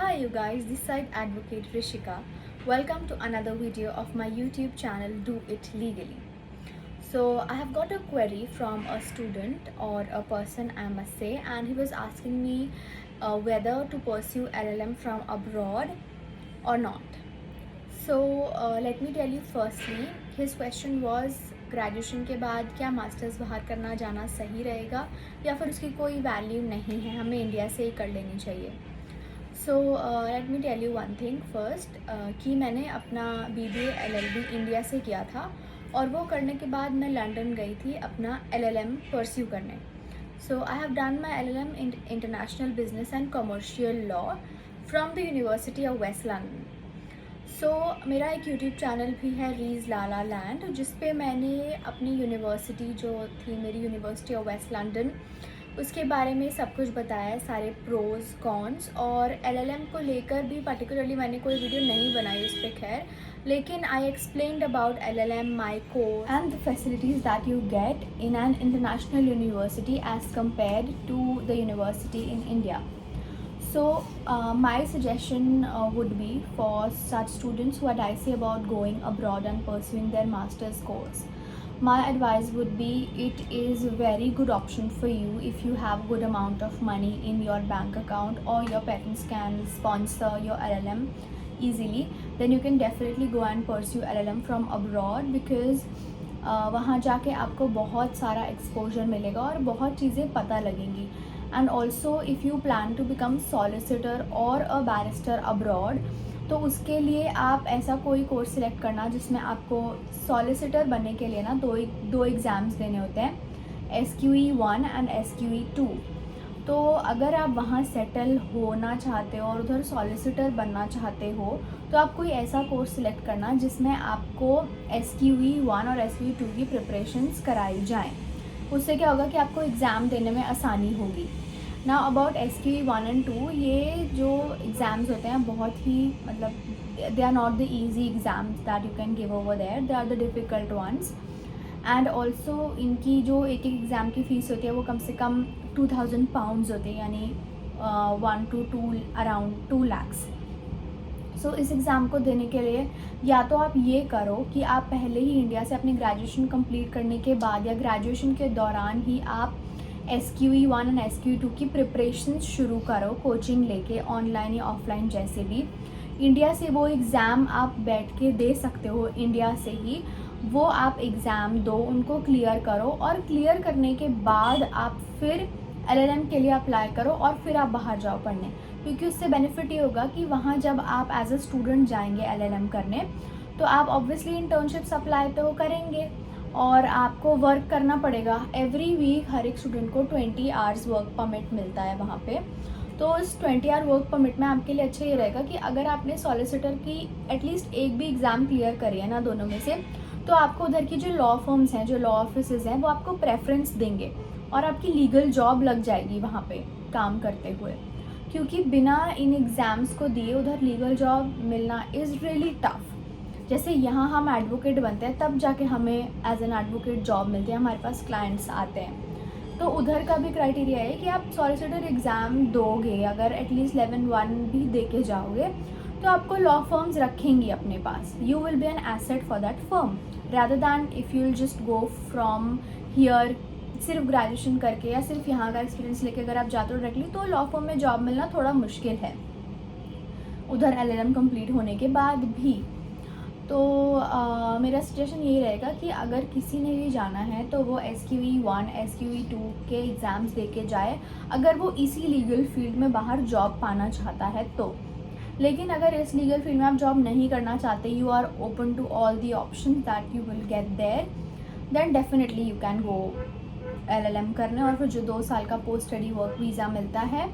Hi you guys, this side advocate Rishika. Welcome to another video of my YouTube channel Do It Legally. So I have got a query from a student or a person I must say, and he was asking me whether to pursue LLM from abroad or not. So let me tell you firstly, his question was graduation के बाद क्या masters बाहर करना जाना सही रहेगा या फिर उसकी कोई वैल्यू नहीं है, हमें इंडिया से ही कर लेनी चाहिए. So let me tell you one thing first कि मैंने अपना BBA LLB इंडिया से किया था और वो करने के बाद मैं लंदन गई थी अपना LLM परस्यू करने. So I have done my LLM in international business and commercial law from the University of West London. So मेरा एक यूट्यूब चैनल भी है रीज लाला लैंड, जिस पे मैंने अपनी यूनिवर्सिटी जो थी मेरी यूनिवर्सिटी ऑफ वेस्ट लंदन उसके बारे में सब कुछ बताया है, सारे प्रोज कॉन्स. और LLM को लेकर भी पर्टिकुलरली मैंने कोई वीडियो नहीं बनाई उस पर खैर, लेकिन I explained about LLM, my course and the facilities that you get in an international university as compared to the university in India. So my suggestion would be for such students who are dicey about going abroad and pursuing their master's course. My advice would be it is a very good option for you if you have a good amount of money in your bank account or your parents can sponsor your LLM easily. Then you can definitely go and pursue LLM from abroad because वहाँ जाके आपको बहुत सारा exposure मिलेगा और बहुत चीज़ें पता लगेंगी. And also if you plan to become solicitor और अ बैरिस्टर अब्रॉड, तो उसके लिए आप ऐसा कोई कोर्स सिलेक्ट करना जिसमें आपको सॉलिसिटर बनने के लिए ना दो एग्ज़ाम्स देने होते हैं, SQE1 एंड SQE2. तो अगर आप वहाँ सेटल होना चाहते हो और उधर सॉलिसिटर बनना चाहते हो तो आप कोई ऐसा कोर्स सिलेक्ट करना जिसमें आपको SQE1 और SQE2 की प्रिपरेशंस कराई जाएँ. उससे क्या होगा कि आपको एग्ज़ाम देने में आसानी होगी. नाउ अबाउट SQE1 एंड 2, ये जो एग्ज़ाम्स होते हैं बहुत ही मतलब they are not the easy exams that you can give over there, they are the difficult ones. And also इनकी जो एक एग्ज़ाम की फ़ीस होती है वो कम से कम 2000 पाउंड्स होती है, यानी 1 to 2 अराउंड 2 lakhs. सो इस एग्ज़ाम को देने के लिए या तो आप ये करो कि आप पहले ही इंडिया से अपनी ग्रेजुएशन कंप्लीट करने के बाद या ग्रेजुएशन के दौरान ही आप SQE1 एंड SQE2 की प्रिपरेशन शुरू करो, कोचिंग लेके ऑनलाइन या ऑफलाइन जैसे भी. इंडिया से वो एग्ज़ाम आप बैठ के दे सकते हो, इंडिया से ही वो आप एग्ज़ाम दो, उनको क्लियर करो और क्लियर करने के बाद आप फिर LLM के लिए अप्लाई करो और फिर आप बाहर जाओ पढ़ने. क्योंकि उससे बेनिफिट ये होगा कि वहाँ जब आप एज अ स्टूडेंट जाएंगे LLM करने तो आप ऑब्वियसली इंटर्नशिप्स अप्लाई तो करेंगे और आपको वर्क करना पड़ेगा. एवरी वीक हर एक स्टूडेंट को 20 आवर्स वर्क परमिट मिलता है वहाँ पे. तो इस 20 आवर वर्क परमिट में आपके लिए अच्छा ये रहेगा कि अगर आपने सॉलिसिटर की एटलीस्ट एक भी एग्ज़ाम क्लियर करी है ना दोनों में से, तो आपको उधर की जो लॉ फर्म्स हैं, जो लॉ ऑफिसेज हैं, वो आपको प्रेफरेंस देंगे और आपकी लीगल जॉब लग जाएगी वहाँ पे काम करते हुए. क्योंकि बिना इन एग्ज़ाम्स को दिए उधर लीगल जॉब मिलना इज़ रियली टफ. जैसे यहाँ हम एडवोकेट बनते हैं तब जाके हमें एज एन एडवोकेट जॉब मिलती है, हमारे पास क्लाइंट्स आते हैं. तो उधर का भी क्राइटेरिया है कि आप सॉलिसिटर एग्ज़ाम दोगे, अगर एटलीस्ट लेवल 1 भी दे के जाओगे तो आपको लॉ फर्म्स रखेंगी अपने पास. You will be an asset for that firm rather than if you will just go from here सिर्फ ग्रेजुएशन करके या सिर्फ यहाँ का एक्सपीरियंस लेके अगर आप जाते हो डायरेक्टली तो लॉ फर्म में जॉब मिलना थोड़ा मुश्किल है उधर LLM कंप्लीट होने के बाद भी. तो मेरा सजेशन यही रहेगा कि अगर किसी ने भी जाना है तो वो SQE1 SQE2 के एग्ज़ाम्स दे के जाए अगर वो इसी लीगल फील्ड में बाहर जॉब पाना चाहता है तो. लेकिन अगर इस लीगल फील्ड में आप जॉब नहीं करना चाहते, you are open to all the option that you will get there, then definitely you can go LLM करने. और फिर जो 2 साल का पोस्ट स्टडी वर्क वीज़ा मिलता है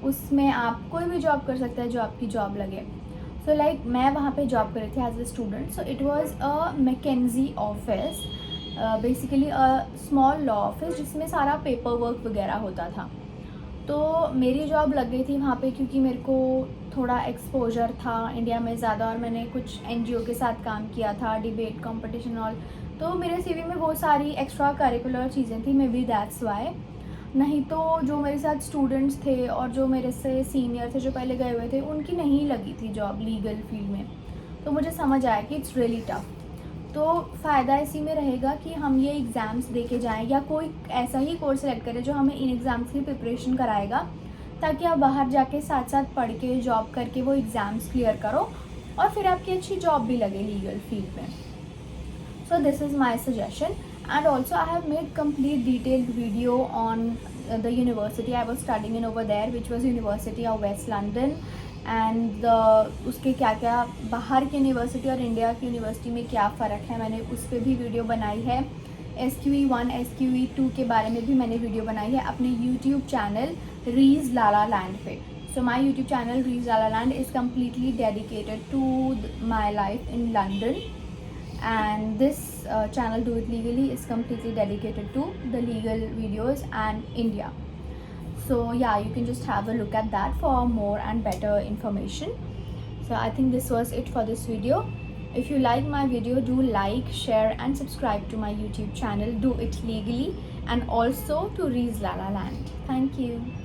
उसमें आप कोई भी जॉब कर सकते हैं जो आपकी जॉब लगे. सो लाइक मैं वहाँ पे जॉब कर रही थी as a student. So it was a McKinsey office, basically a small law office जिसमें सारा पेपर वर्क वगैरह होता था. तो मेरी जॉब लग गई थी वहाँ पे क्योंकि मेरे को थोड़ा एक्सपोजर था इंडिया में ज़्यादा और मैंने कुछ NGO के साथ काम किया था, डिबेट कंपटीशन ऑल. तो मेरे CV में वो सारी एक्स्ट्रा करिकुलर चीज़ें थी, मे बी दैट्स वाई. नहीं तो जो मेरे साथ स्टूडेंट्स थे और जो मेरे से सीनियर थे जो पहले गए हुए थे, उनकी नहीं लगी थी जॉब लीगल फील्ड में। तो मुझे समझ आया कि इट्स रियली टफ। तो फ़ायदा इसी में रहेगा कि हम ये एग्ज़ाम्स दे के जाएँ या कोई ऐसा ही कोर्स सेलेक्ट करें जो हमें इन एग्ज़ाम्स की प्रिपरेशन कराएगा, ताकि आप बाहर जाके साथ साथ पढ़ के जॉब करके वो एग्ज़ाम्स क्लियर करो और फिर आपकी अच्छी जॉब भी लगे लीगल फील्ड में। So this is my suggestion, and also I have made complete detailed video on the university I was studying in over there, which was University of West London, and उसके क्या क्या बाहर की university और India की university में क्या फ़र्क है, मैंने उस पर भी वीडियो बनाई है। SQE 1 SQE 2 के बारे में भी मैंने वीडियो बनाई है अपने YouTube चैनल रीज लाला लैंड पे। So my YouTube channel Rees Lala Land is completely dedicated to my life in London, and this channel Do It Legally is completely dedicated to the legal videos and India. So yeah, you can just have a look at that for more and better information. So I think this was it for this video. If you like my video, do like, share and subscribe to my YouTube channel Do It Legally, and also to Rees Lala Land. Thank you.